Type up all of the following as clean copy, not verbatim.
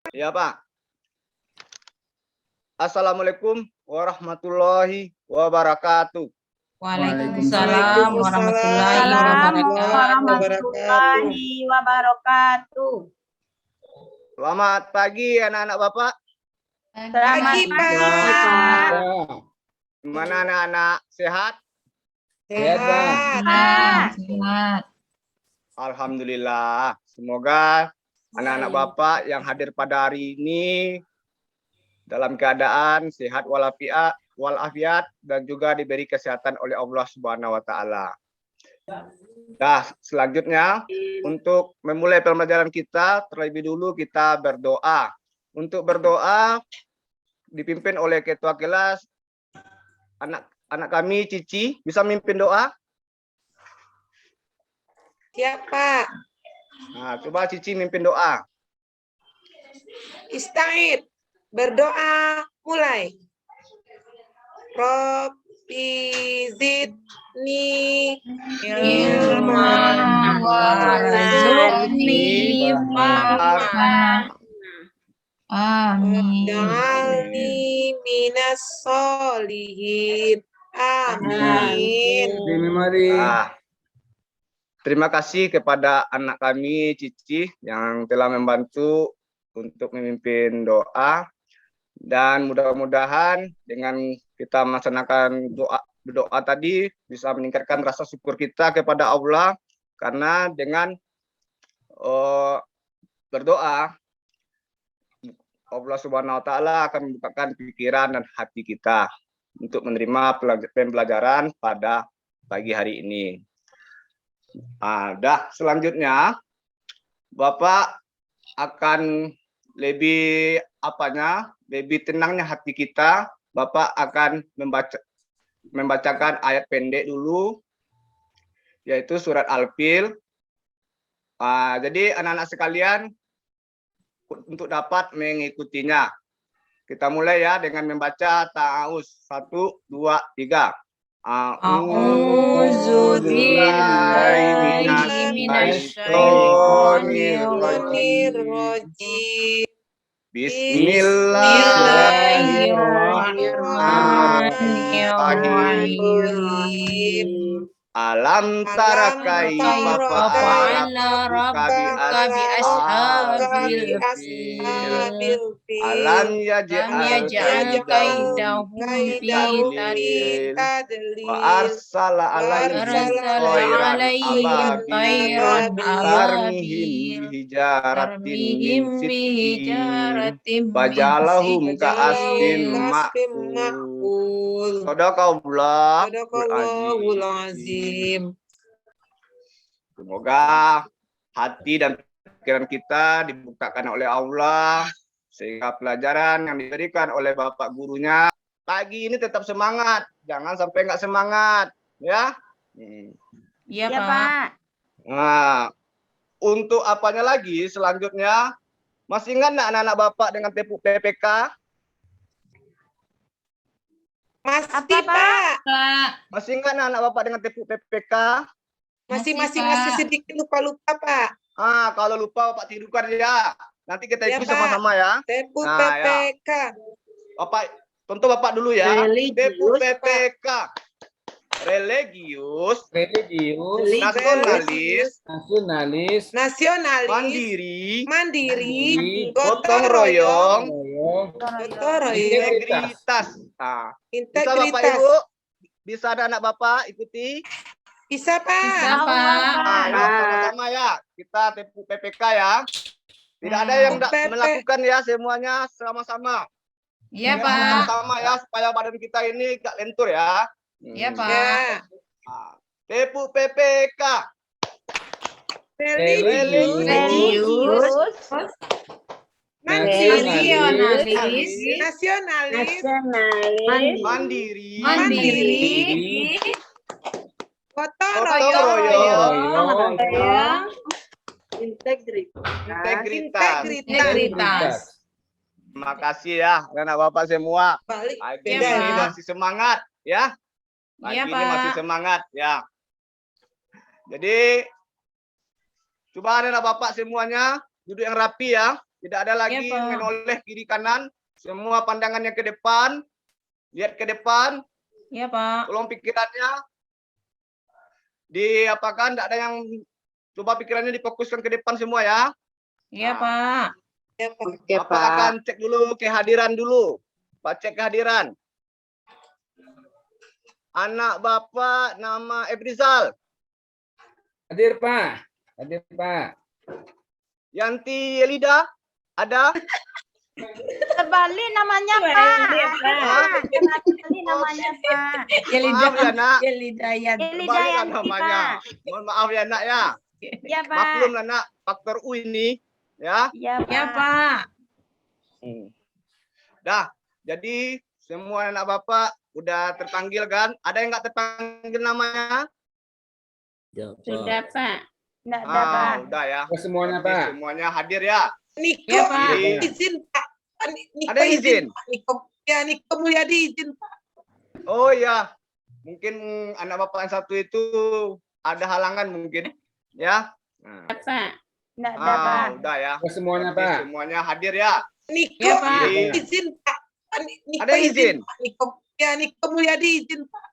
Ya, Pak. Assalamualaikum warahmatullahi wabarakatuh. Waalaikumsalam warahmatullahi wabarakatuh. Selamat pagi anak-anak Bapak. Selamat pagi, Pak. Gimana anak-anak? Sehat? Sehat. Alhamdulillah. Semoga anak-anak Bapak yang hadir pada hari ini dalam keadaan sehat walafiat dan juga diberi kesehatan oleh Allah Subhanahu wa taala. Nah, selanjutnya untuk memulai pembelajaran kita, terlebih dulu kita berdoa. Untuk berdoa dipimpin oleh ketua kelas anak kami Cici. Bisa mimpin doa? Siap, Pak. Nah, coba Cici mimpin doa. Ista'id. Berdoa mulai. Rabbi zidni ilman warzuqni fahman. Amin. Waj'alni minas sholihin. Amin. Nah, terima kasih kepada anak kami Cici yang telah membantu untuk memimpin doa, dan mudah-mudahan dengan kita melaksanakan doa tadi bisa meningkatkan rasa syukur kita kepada Allah, karena dengan berdoa Allah Subhanahu wa taala akan membukakan pikiran dan hati kita untuk menerima pembelajaran pada pagi hari ini. Selanjutnya Bapak akan lebih tenangnya hati kita. Bapak akan membacakan ayat pendek dulu, yaitu surat Al-Fil. Jadi anak-anak sekalian, untuk dapat mengikutinya, kita mulai ya dengan membaca ta'awuz. 1, 2, 3. A'udzu billahi minasyaitonirrajim. Bismillahirrahmanirrahim. Alam tara kaifa fa'ala rabbuka bi ashabil fil. Alam yaj'al kaidahum fi tadlil wa arsala alaihim tayran ababil tarmihim bihijaratin fajalahum ka'asfin ma'kul. Sadaqallahul azim. Semoga hati dan pikiran kita dibukakan oleh Allah, sehingga pelajaran yang diberikan oleh Bapak gurunya pagi ini tetap semangat, jangan sampai nggak semangat, ya. Iya, Pak. Nah, untuk apanya lagi selanjutnya, masih ingat nggak anak-anak Bapak dengan tepuk PPK? Masih, Pak. Masih ingat anak-anak Bapak dengan tepuk PPK? Masih sedikit lupa-lupa, Pak. Kalau lupa Bapak tidurkan ya. Nanti kita ikuti sama-sama ya. Tepuk PPK. Ya. Bapak, contoh Bapak dulu ya. Tepuk PPK. Religius, nasionalis, mandiri, gotong royong, integritas. Bisa Bapak Ibu? Bisa ada anak Bapak ikuti? Bisa, Pak. Sama-sama ya. Kita tepuk PPK ya. Tidak ada yang tidak melakukan ya, semuanya sama-sama. Iya, Pak. Sama-sama ya, supaya badan kita ini gak lentur ya. Iya, Pak. Tepuk PPK. Religius, nasionalis, mandiri, gotong royong, integritas. Terima kasih ya anak Bapak semua. Pagi ini masih semangat ya. Pagi ini masih semangat ya. Jadi coba anak Bapak semuanya duduk yang rapi ya. Tidak ada lagi Pak. menoleh kiri kanan. Semua pandangannya ke depan. Lihat ke depan. Iya, Pak. Tolong pikirannya diapakan, tidak ada yang coba pikirannya difokuskan ke depan semua ya. Iya, Nah. Pak. Ya, Pak. Bapak akan cek dulu kehadiran dulu. Pak cek kehadiran. Anak Bapak nama Ebrizal. Hadir, Pak. Hadir, Pak. Yanti Yelida ada? Terbalik namanya, Pak. Terbalik namanya, Pak. Maaf ya nak, Yelidayat. terbalik namanya. Mohon maaf ya nak ya. Ya, Pak. Maklum lah nak, faktor U ini ya. Ya, Iya, Pak. Pak. Dah, jadi semua anak Bapak udah terpanggil kan? Ada yang nggak terpanggil namanya? Sudah, Pak. Enggak ada, Pak. Udah ya. Semuanya, Berarti Pak. semuanya hadir ya. Niko Iya, Pak. izin, Pak. Niko Ada izin? Pak. Niko Mulyadi izin, Pak. Oh ya, mungkin anak Bapak yang satu itu ada halangan mungkin ya. Nah. Pak. Enggak ada, Pak. Udah ya. Semuanya, Berarti Pak. semuanya hadir ya. Niko Iya, Pak. izin, Pak. Niko Ada izin? Pak. Niko Mulyadi izin, Pak.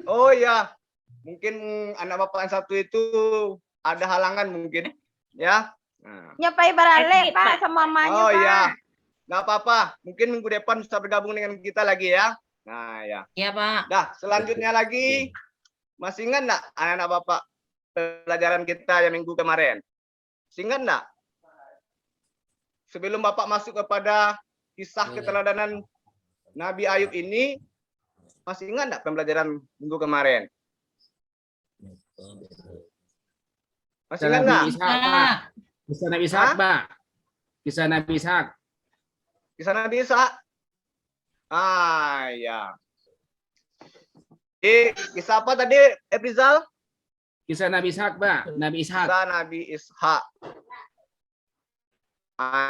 Oh ya, mungkin anak Bapak yang satu itu ada halangan mungkin ya. Nah. Nyopai barale, Pak, sama mamanya, Oh Pak. ya, nggak apa-apa. Mungkin minggu depan bisa bergabung dengan kita lagi ya. Nah ya. Iya, Pak. Dah, selanjutnya lagi. Masih ingat nggak anak-anak Bapak pelajaran kita yang minggu kemarin? Masih ingat nggak? Sebelum Bapak masuk kepada kisah keteladanan Nabi Ayub ini, masih ingat nggak pembelajaran minggu kemarin? Masih Kisah ingat Nabi nggak? Ishak, Pak. Kisah Nabi Ishak, Pak. Kisah Nabi Ishak. Kisah Nabi Ishak? Ya. Kisah apa tadi, Ebrizal? Kisah Nabi Ishak, Pak. Nabi Ishak. Kisah Nabi Ishak.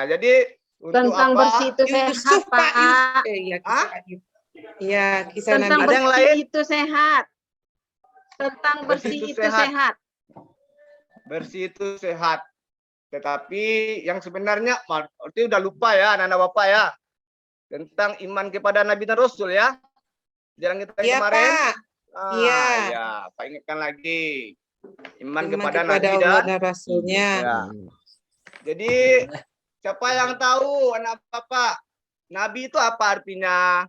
Jadi untuk Tentang apa? bersih itu sehat, Yusuf, Pak. Pak. Iya, Hah? kisah Ayub. Iya, kisah Tentang Ada Nabi. yang bersih lain? itu sehat. Tentang Bersih bersih itu itu sehat. sehat. Bersih itu sehat. Tetapi yang sebenarnya berarti udah lupa ya anak-anak Bapak ya. Tentang iman kepada Nabi dan Rasul ya. Jarang kita Iya, kemarin. Pak. Iya. Ya, Pak ingatkan lagi. Iman Iman kepada kepada Nabi Allah dan dan Rasulnya. ya. Jadi siapa yang tahu anak Bapak? Nabi itu apa artinya?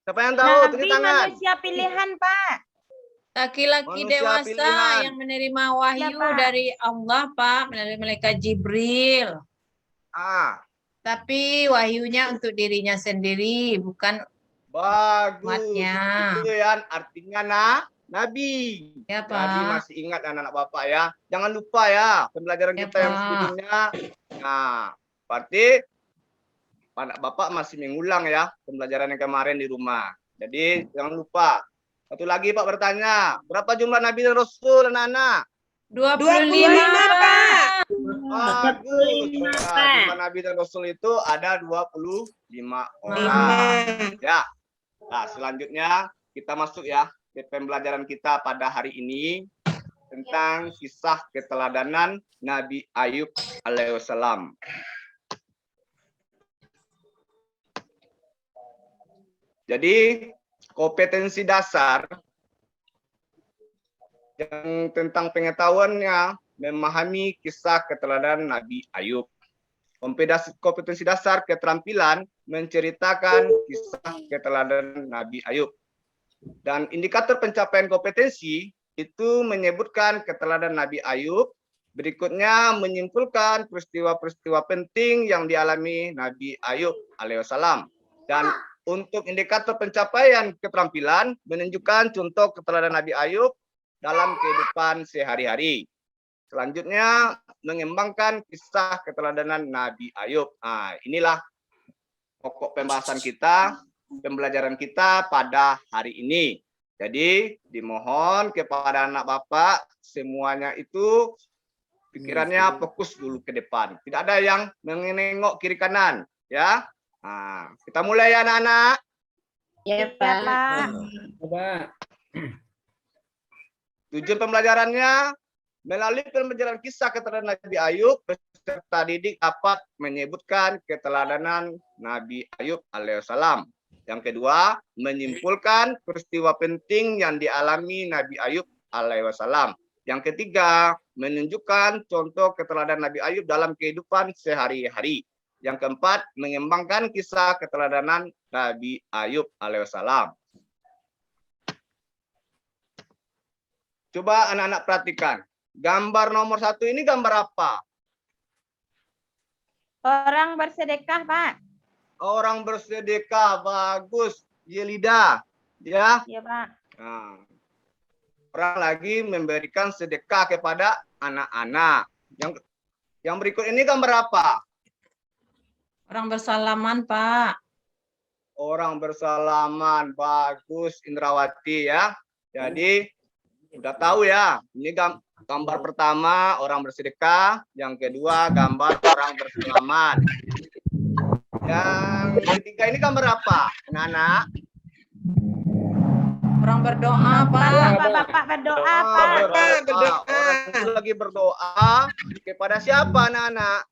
Siapa yang tahu? Nabi Tulis tangan. manusia pilihan, Pak. Laki-laki Manusia dewasa pilihan. yang menerima wahyu Pak. dari Allah, Pak, melalui malaikat Jibril. Tapi wahyunya untuk dirinya sendiri, bukan Bagus. umatnya. Itu ya artinya Nabi. Ya, Jadi Pak. masih ingat anak-anak Bapak ya. Jangan lupa ya pembelajaran Ya, kita yang Pak. sebelumnya. Nah, berarti anak Bapak masih mengulang ya pembelajaran yang kemarin di rumah. Jadi jangan lupa. Satu lagi Pak bertanya, berapa jumlah Nabi dan Rasul anak-anak? 25, Pak. Bagus. 25, Ya, Pak. jumlah Nabi dan Rasul itu ada 25 orang. 5. Ya. Nah, selanjutnya kita masuk ya ke pembelajaran kita pada hari ini tentang kisah keteladanan Nabi Ayub alaihissalam. Jadi kompetensi dasar yang tentang pengetahuannya memahami kisah keteladanan Nabi Ayub. Kompetensi dasar keterampilan menceritakan kisah keteladanan Nabi Ayub. Dan indikator pencapaian kompetensi itu menyebutkan keteladanan Nabi Ayub. Berikutnya menyimpulkan peristiwa-peristiwa penting yang dialami Nabi Ayub alaihissalam. Dan untuk indikator pencapaian keterampilan menunjukkan contoh keteladanan Nabi Ayub dalam kehidupan sehari-hari. Selanjutnya mengembangkan kisah keteladanan Nabi Ayub. Nah, inilah pokok pembahasan kita, pembelajaran kita pada hari ini. Jadi dimohon kepada anak Bapak semuanya itu pikirannya fokus dulu ke depan. Tidak ada yang menengok kiri kanan, ya. Nah, kita mulai ya anak-anak. Ya, Pak. Pak. Tujuan pembelajarannya Melalui pembelajaran kisah keteladanan Nabi Ayub, peserta didik dapat menyebutkan keteladanan Nabi Ayub alaihissalam. Yang kedua, menyimpulkan peristiwa penting yang dialami Nabi Ayub alaihissalam. Yang ketiga, menunjukkan contoh keteladanan Nabi Ayub dalam kehidupan sehari-hari. Yang keempat, mengembangkan kisah keteladanan Nabi Ayub alaihissalam. Coba anak-anak perhatikan. Gambar nomor 1 ini gambar apa? Orang bersedekah, Pak. Orang bersedekah, bagus. Yelida, ya. Iya, Pak. Nah, orang lagi memberikan sedekah kepada anak-anak. Yang berikut ini gambar apa? Orang bersalaman, Pak. Orang bersalaman, bagus Indrawati ya. Jadi udah tahu ya. Ini gambar pertama orang bersedekah, yang kedua gambar orang bersalaman. Yang ketiga ini gambar apa, anak-anak? Orang berdoa, Pak. Bapak berdoa, Pak. Berdoa. Orang itu lagi berdoa kepada siapa, anak-anak?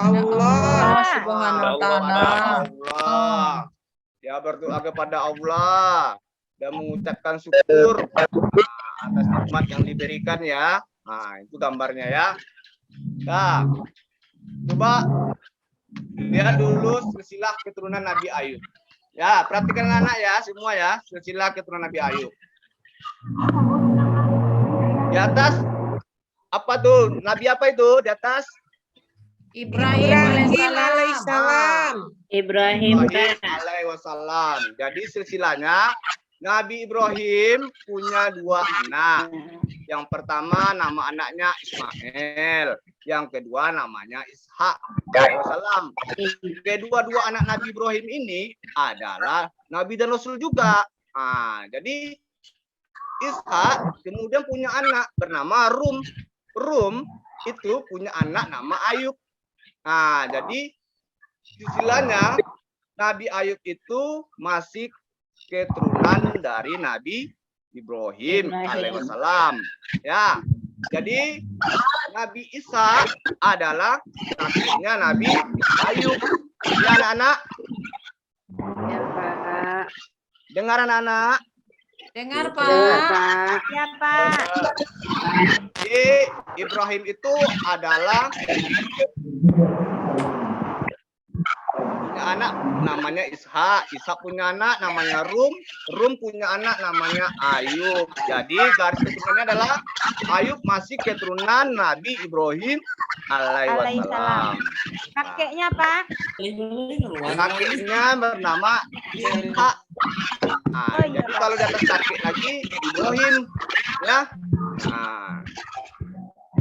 Allah Subhanahu wa taala. Allah. Ya, berdoa kepada Allah dan mengucapkan syukur atas nikmat yang diberikan ya. Nah, itu gambarnya ya. Nah, coba lihat dulu silsilah keturunan Nabi Ayub. Ya, perhatikan anak ya, semua ya, silsilah keturunan Nabi Ayub. Di atas apa tuh? Nabi apa itu di atas? Ibrahim alaihissalam. Ibrahim, alaihi wasallam. Jadi silsilahnya Nabi Ibrahim punya 2 anak. Yang pertama nama anaknya Ismail, yang kedua namanya Ishak alaihissalam. Kedua-dua anak Nabi Ibrahim ini adalah Nabi dan Rasul juga. Nah, jadi Ishak kemudian punya anak bernama Rum. Rum itu punya anak nama Ayub. Nah, jadi silsilahnya Nabi Ayub itu masih keturunan dari Nabi Ibrahim alaihissalam. Ya, jadi Nabi Isa adalah kakeknya Nabi Ayub. Ya, anak-anak. Ya, Pak. Dengar anak-anak. Dengar, Pak. Ya, Pak. Jadi Ibrahim itu adalah punya anak namanya Ishak, Ishak punya anak namanya Rum, Rum punya anak namanya Ayub. Jadi garis keturunannya adalah Ayub masih keturunan Nabi Ibrahim alaihissalam. Kakeknya, Pak. Kakeknya bernama Ishak. Nah, jadi kalau di atas kakek lagi Ibrahim, ya. Nah,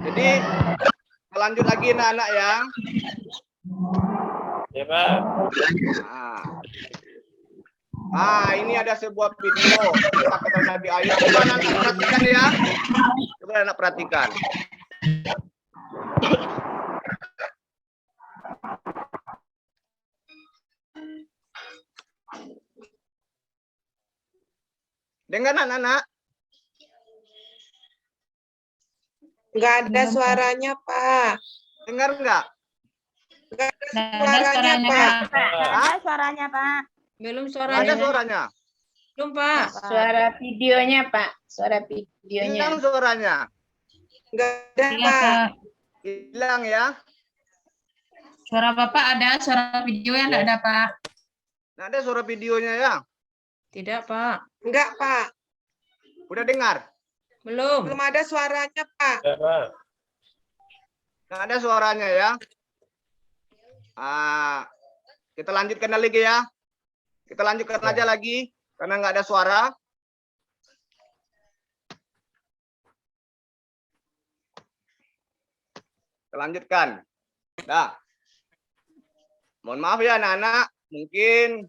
jadi lanjut lagi anak-anak ya. Ya, Pak. Nah, ini ada sebuah video kata Nabi Ayub. Coba anak perhatikan ya. Coba anak perhatikan. Dengar anak-anak? Enggak ada suaranya, Pak. Dengar enggak? Enggak ada Nggak ada suaranya, suaranya, Pak. Pak. Ada suaranya, Pak. Belum Ada suaranya. suaranya. Belum, Pak. Suara videonya, Pak. Suara Hilang suaranya. Enggak ada, Iya, Pak. Pak. Hilang ya. Suara Bapak ada, suara video yang enggak ada, Pak. Nah, ada suara videonya ya. Tidak, Pak. Enggak, Pak. Udah dengar? Belum. Belum ada suaranya, Pak. Ya, Pak. Nggak ada suaranya ya. Kita lanjutkan lagi ya. Kita lanjutkan aja lagi karena nggak ada suara. Kita lanjutkan. Nah, mohon maaf ya anak-anak, mungkin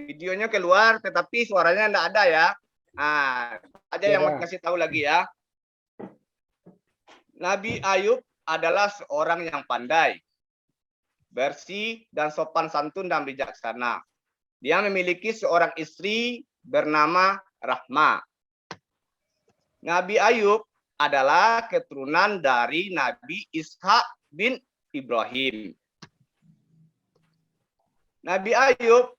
videonya keluar tetapi suaranya nggak ada ya. Nah, aja yang mau kasih tahu lagi ya. Nabi Ayub adalah seorang yang pandai, bersih dan sopan santun dan bijaksana. Dia memiliki seorang istri bernama Rahma. Nabi Ayub adalah keturunan dari Nabi Ishak bin Ibrahim. Nabi Ayub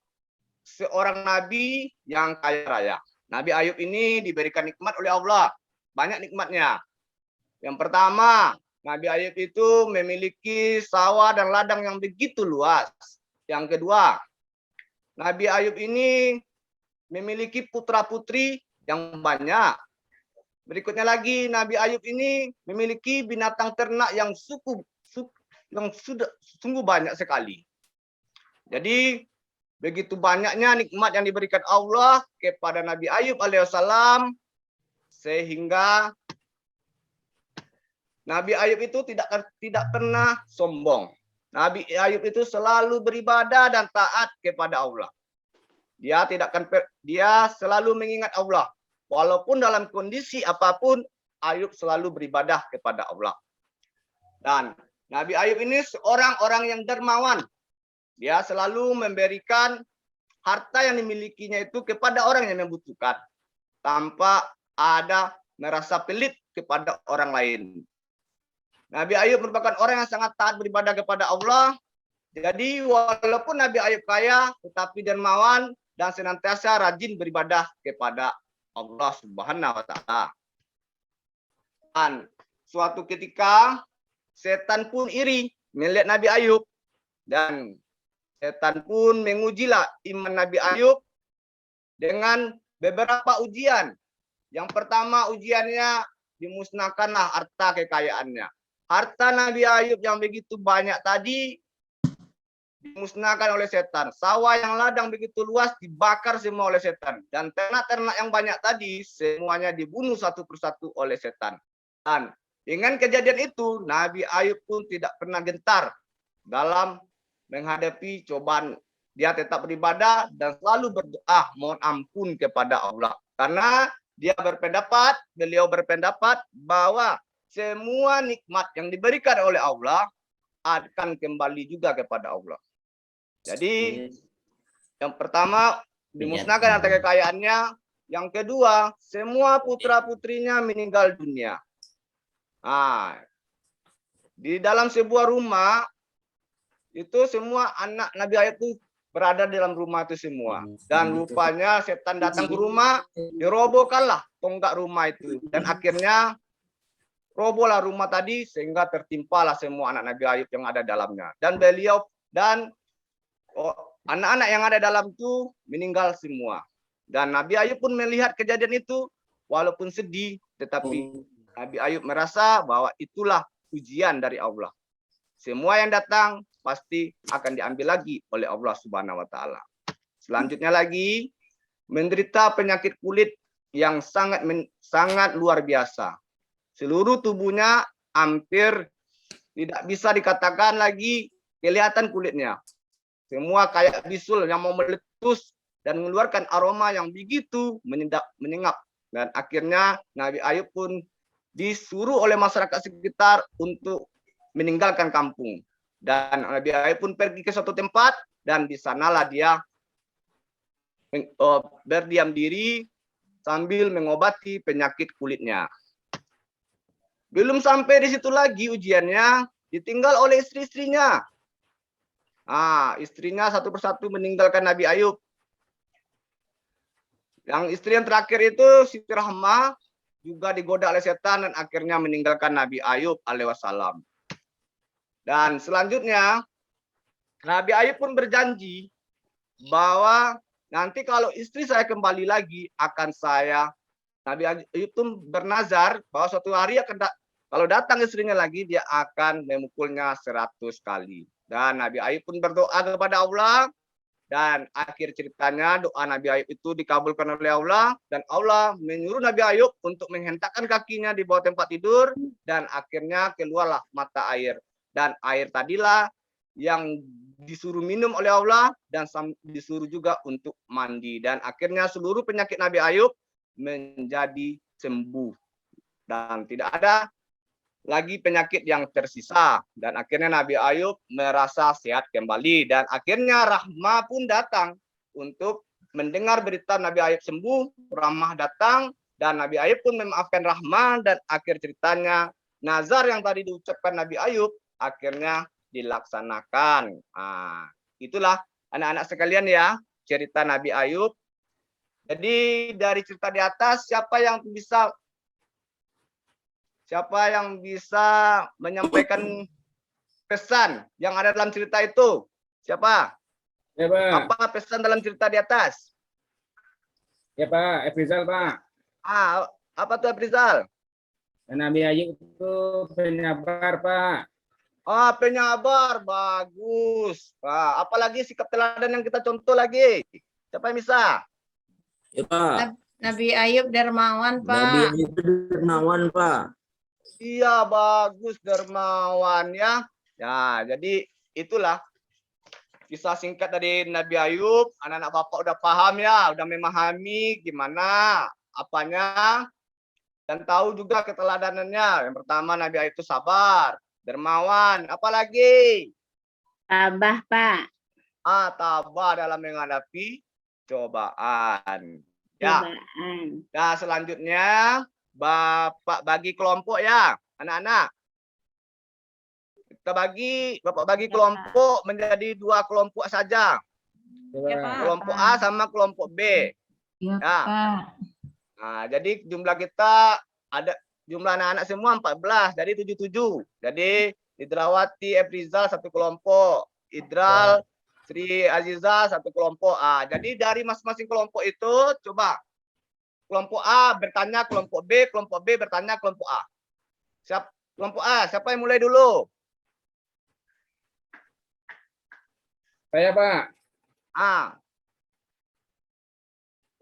seorang nabi yang kaya raya. Nabi Ayub ini diberikan nikmat oleh Allah. Banyak nikmatnya. Yang pertama, Nabi Ayub itu memiliki sawah dan ladang yang begitu luas. Yang kedua, Nabi Ayub ini memiliki putra-putri yang banyak. Berikutnya lagi, Nabi Ayub ini memiliki binatang ternak yang sungguh banyak sekali. Jadi, begitu banyaknya nikmat yang diberikan Allah kepada Nabi Ayub alaihissalam, sehingga Nabi Ayub itu tidak pernah sombong. Nabi Ayub itu selalu beribadah dan taat kepada Allah. Dia selalu mengingat Allah. Walaupun dalam kondisi apapun, Ayub selalu beribadah kepada Allah. Dan Nabi Ayub ini seorang orang yang dermawan. Dia selalu memberikan harta yang dimilikinya itu kepada orang yang membutuhkan, tanpa ada merasa pelit kepada orang lain. Nabi Ayub merupakan orang yang sangat taat beribadah kepada Allah. Jadi walaupun Nabi Ayub kaya, tetapi dermawan dan senantiasa rajin beribadah kepada Allah Subhanahu wa taala. Dan suatu ketika setan pun iri melihat Nabi Ayub, dan setan pun mengujilah iman Nabi Ayub dengan beberapa ujian. Yang pertama ujiannya, dimusnahkanlah harta kekayaannya. Harta Nabi Ayub yang begitu banyak tadi dimusnahkan oleh setan. Sawah yang ladang begitu luas dibakar semua oleh setan. Dan ternak-ternak yang banyak tadi semuanya dibunuh satu persatu oleh setan. Dan dengan kejadian itu, Nabi Ayub pun tidak pernah gentar dalam menghadapi cobaan. Dia tetap beribadah dan selalu berdoa mohon ampun kepada Allah. Karena beliau berpendapat bahwa semua nikmat yang diberikan oleh Allah akan kembali juga kepada Allah. Jadi yang pertama dimusnahkan harta kekayaannya. Yang kedua, semua putra-putrinya meninggal dunia. Di dalam sebuah rumah itu semua anak Nabi Ayub itu berada dalam rumah itu semua. Dan rupanya setan datang ke rumah, dirobohkanlah tonggak rumah itu. Dan akhirnya robohlah rumah tadi sehingga tertimpalah semua anak Nabi Ayub yang ada dalamnya. Dan beliau dan anak-anak yang ada dalam itu meninggal semua. Dan Nabi Ayub pun melihat kejadian itu, walaupun sedih, tetapi Nabi Ayub merasa bahwa itulah ujian dari Allah. Semua yang datang pasti akan diambil lagi oleh Allah Subhanahu wa taala. Selanjutnya lagi, menderita penyakit kulit yang sangat luar biasa. Seluruh tubuhnya hampir tidak bisa dikatakan lagi kelihatan kulitnya. Semua kayak bisul yang mau meletus dan mengeluarkan aroma yang begitu menyengat. Dan akhirnya Nabi Ayub pun disuruh oleh masyarakat sekitar untuk meninggalkan kampung. Dan Nabi Ayub pun pergi ke suatu tempat dan di sanalah dia berdiam diri sambil mengobati penyakit kulitnya. Belum sampai di situ lagi ujiannya, ditinggal oleh istri-istrinya. Istrinya satu persatu meninggalkan Nabi Ayub. Yang istri yang terakhir itu Siti Rahmah juga digoda oleh setan dan akhirnya meninggalkan Nabi Ayub alaihissalam. Dan selanjutnya Nabi Ayub pun berjanji bahwa nanti kalau istri saya kembali lagi akan Nabi Ayub pun bernazar bahwa suatu hari kalau datang istrinya lagi dia akan memukulnya 100 kali. Dan Nabi Ayub pun berdoa kepada Allah. Dan akhir ceritanya doa Nabi Ayub itu dikabulkan oleh Allah. Dan Allah menyuruh Nabi Ayub untuk menghentakkan kakinya di bawah tempat tidur. Dan akhirnya keluarlah mata air. Dan air tadilah yang disuruh minum oleh Allah. Dan disuruh juga untuk mandi. Dan akhirnya seluruh penyakit Nabi Ayub menjadi sembuh. Dan tidak ada lagi penyakit yang tersisa. Dan akhirnya Nabi Ayub merasa sehat kembali. Dan akhirnya Rahmah pun datang untuk mendengar berita Nabi Ayub sembuh. Rahmah datang Dan Nabi Ayub pun memaafkan Rahman, dan akhir ceritanya nazar yang tadi diucapkan Nabi Ayub akhirnya dilaksanakan. Nah, itulah anak-anak sekalian ya, cerita Nabi Ayub. Jadi dari cerita di atas, siapa yang bisa menyampaikan pesan yang ada dalam cerita itu? Siapa? Ya, Pak. Apa pesan dalam cerita di atas? Ya, Pak. Efrizal, Pak. Apa tuh Aprizal? Nabi Ayub itu penyabar, Pak. Penyabar, bagus. Apalagi sikap teladan yang kita contoh lagi. Siapa yang bisa? Ya, Pak. Nabi Ayub dermawan, Nabi Pak. Ayub dermawan, Pak. Iya, bagus, dermawan ya. Ya, jadi itulah kisah singkat dari Nabi Ayub. Anak-anak Bapak udah paham ya, udah memahami gimana apanya, dan tahu juga keteladanannya. Yang pertama, Nabi Ayub itu sabar, dermawan, apalagi Tabah, Pak. tabah dalam menghadapi cobaan. Ya. Cobaan. Nah, selanjutnya Bapak bagi kelompok ya, anak-anak. Bapak bagi kelompok menjadi 2 kelompok saja. Ya, Pak. Kelompok A sama kelompok B. Ya, Ya. Pak. Nah, jadi jumlah kita ada jumlah anak-anak semua 14, jadi 77. Jadi Idrawati Efrizal 1 kelompok, Idral Sri Aziza 1 kelompok. Jadi dari masing-masing kelompok itu coba kelompok A bertanya kelompok B bertanya kelompok A. Kelompok A, siapa yang mulai dulu? Saya, Pak.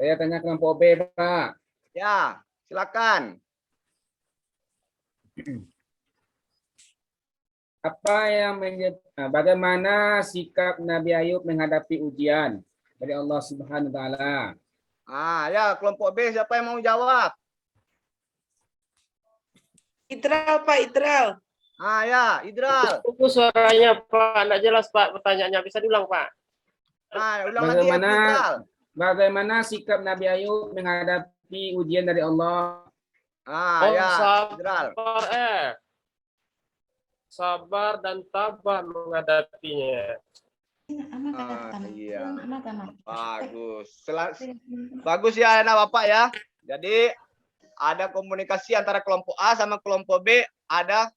Saya tanya kelompok B, Pak. Ya, silakan. Bagaimana sikap Nabi Ayub menghadapi ujian dari Allah Subhanahu wa taala? Ya, kelompok B siapa yang mau jawab? Idral, Pak, Idral. Ya, Idral. Tunggu suaranya Pak, enggak jelas Pak pertanyaannya, bisa diulang Pak? Ulang lagi Idral. Bagaimana sikap Nabi Ayub menghadapi ujian dari Allah? Ya, Idral. Sabar dan tabah menghadapinya. Iya. Bagus. Bagus ya anak Bapak ya. Jadi ada komunikasi antara kelompok A sama kelompok B, ada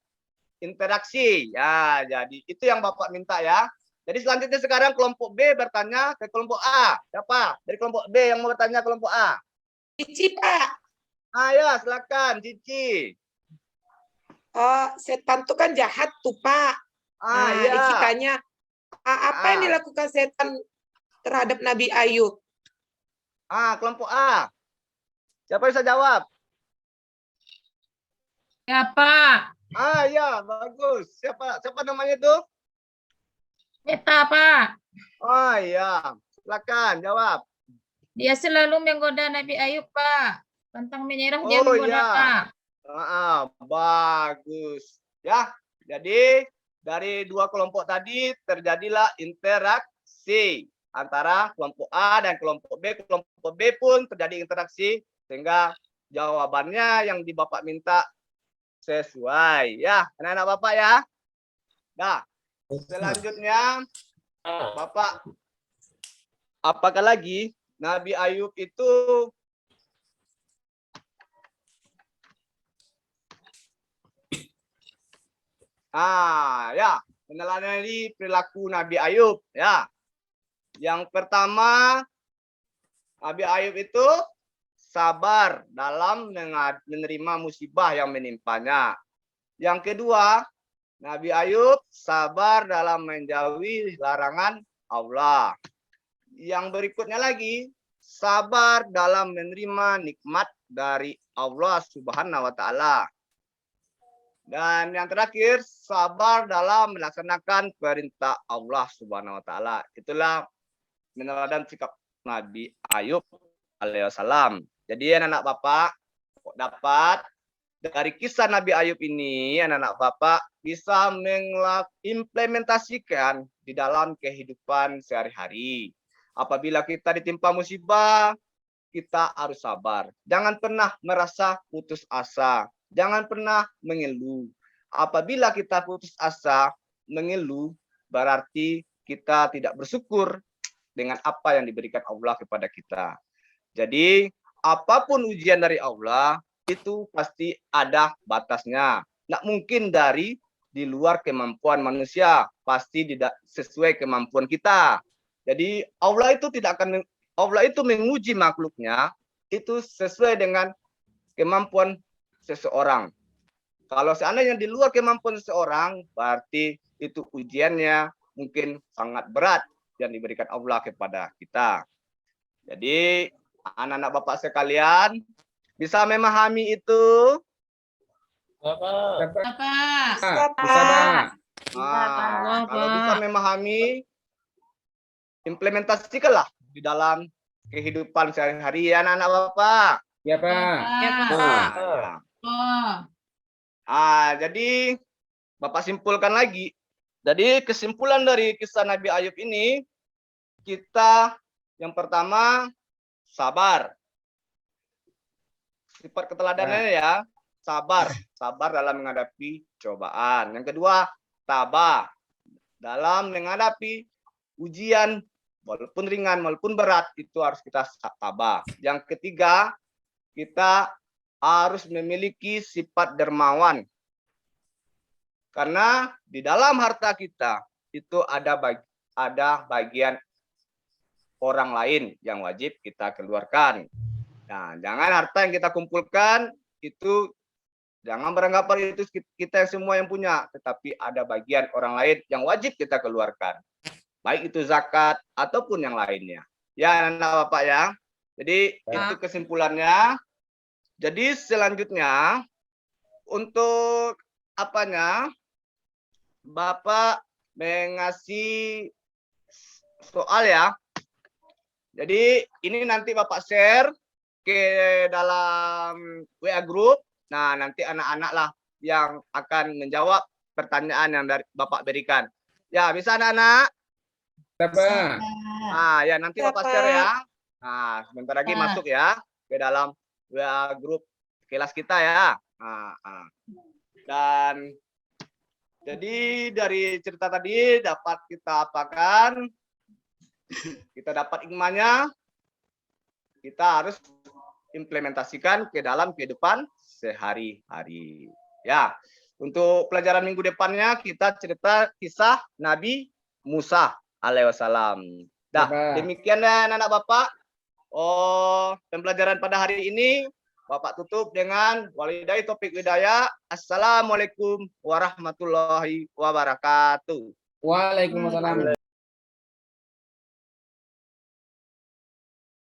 interaksi. Ya, jadi itu yang Bapak minta ya. Jadi selanjutnya sekarang kelompok B bertanya ke kelompok A. Siapa? Dari kelompok B yang mau bertanya kelompok A? Cici, Pak. Ya, silakan Cici. Setan itu kan jahat tuh, Pak. Ya. Cici tanya, apa yang dilakukan setan terhadap Nabi Ayub? Kelompok A. Siapa bisa jawab? Ya, Pak. Ya, bagus. Siapa namanya itu? Eta, Pak. Ya. Silakan jawab. Dia selalu menggoda Nabi Ayub, Pak. Pantang menyerah dia menggoda, ya. Pak. Bagus. Ya, jadi dari 2 kelompok tadi terjadilah interaksi antara kelompok A dan kelompok B. Kelompok B pun terjadi interaksi sehingga jawabannya yang di Bapak minta sesuai. Ya, anak-anak Bapak ya. Nah, selanjutnya Bapak, apakah lagi Nabi Ayub itu ya, meneladani perilaku Nabi Ayub ya. Yang pertama, Nabi Ayub itu sabar dalam menerima musibah yang menimpanya. Yang kedua, Nabi Ayub sabar dalam menjauhi larangan Allah. Yang berikutnya lagi, sabar dalam menerima nikmat dari Allah Subhanahu wa taala. Dan yang terakhir, sabar dalam melaksanakan perintah Allah Subhanahu wa taala. Itulah meneladani sikap Nabi Ayub alaihissalam. Jadi anak-anak Bapak dapat dari kisah Nabi Ayub ini, anak-anak Bapak bisa mengimplementasikan di dalam kehidupan sehari-hari. Apabila kita ditimpa musibah, kita harus sabar. Jangan pernah merasa putus asa. Jangan pernah mengeluh. Apabila kita putus asa, mengeluh, berarti kita tidak bersyukur dengan apa yang diberikan Allah kepada kita. Jadi, apapun ujian dari Allah, itu pasti ada batasnya. Nggak mungkin di luar kemampuan manusia. Pasti tidak sesuai kemampuan kita. Jadi, Allah itu menguji makhluknya, itu sesuai dengan kemampuan seseorang. Kalau seandainya di luar kemampuan seseorang, berarti itu ujiannya mungkin sangat berat yang diberikan Allah kepada kita. Jadi, anak-anak Bapak sekalian, bisa memahami itu? Bapak. Bisa, Pak. Kalau bisa memahami, implementasikanlah di dalam kehidupan sehari-hari ya anak-anak Bapak. Ya, Pak. Ya, Pak. Ya. Oh. Jadi Bapak simpulkan lagi. Jadi kesimpulan dari kisah Nabi Ayub ini, kita yang pertama sabar. Sifat keteladanannya ya, sabar dalam menghadapi cobaan. Yang kedua, tabah dalam menghadapi ujian, walaupun ringan, walaupun berat, itu harus kita tabah. Yang ketiga, kita harus memiliki sifat dermawan. Karena di dalam harta kita itu ada bagian orang lain yang wajib kita keluarkan. Nah, jangan harta yang kita kumpulkan itu jangan beranggapan itu kita semua yang punya, tetapi ada bagian orang lain yang wajib kita keluarkan. Baik itu zakat ataupun yang lainnya. Ya, anak Bapak ya. Jadi itu kesimpulannya. Jadi selanjutnya untuk apanya? Bapak mengasih soal ya. Jadi ini nanti Bapak share ke dalam WA group. Nah, nanti anak-anak lah yang akan menjawab pertanyaan yang Bapak berikan. Ya, bisa anak-anak? Pak. Ya nanti Bapak share ya. Nah, sebentar lagi masuk ya ke dalam WA group kelas kita ya. Dan jadi dari cerita tadi dapat kita apakan? Kita dapat hikmahnya. Kita harus implementasikan ke dalam kehidupan sehari-hari. Ya, untuk pelajaran minggu depannya kita cerita kisah Nabi Musa alaihissalam. Dah, demikian anak-anak Bapak. Pembelajaran pada hari ini Bapak tutup dengan walida'i taufiq hidayah. Assalamualaikum warahmatullahi wabarakatuh. Waalaikumsalam.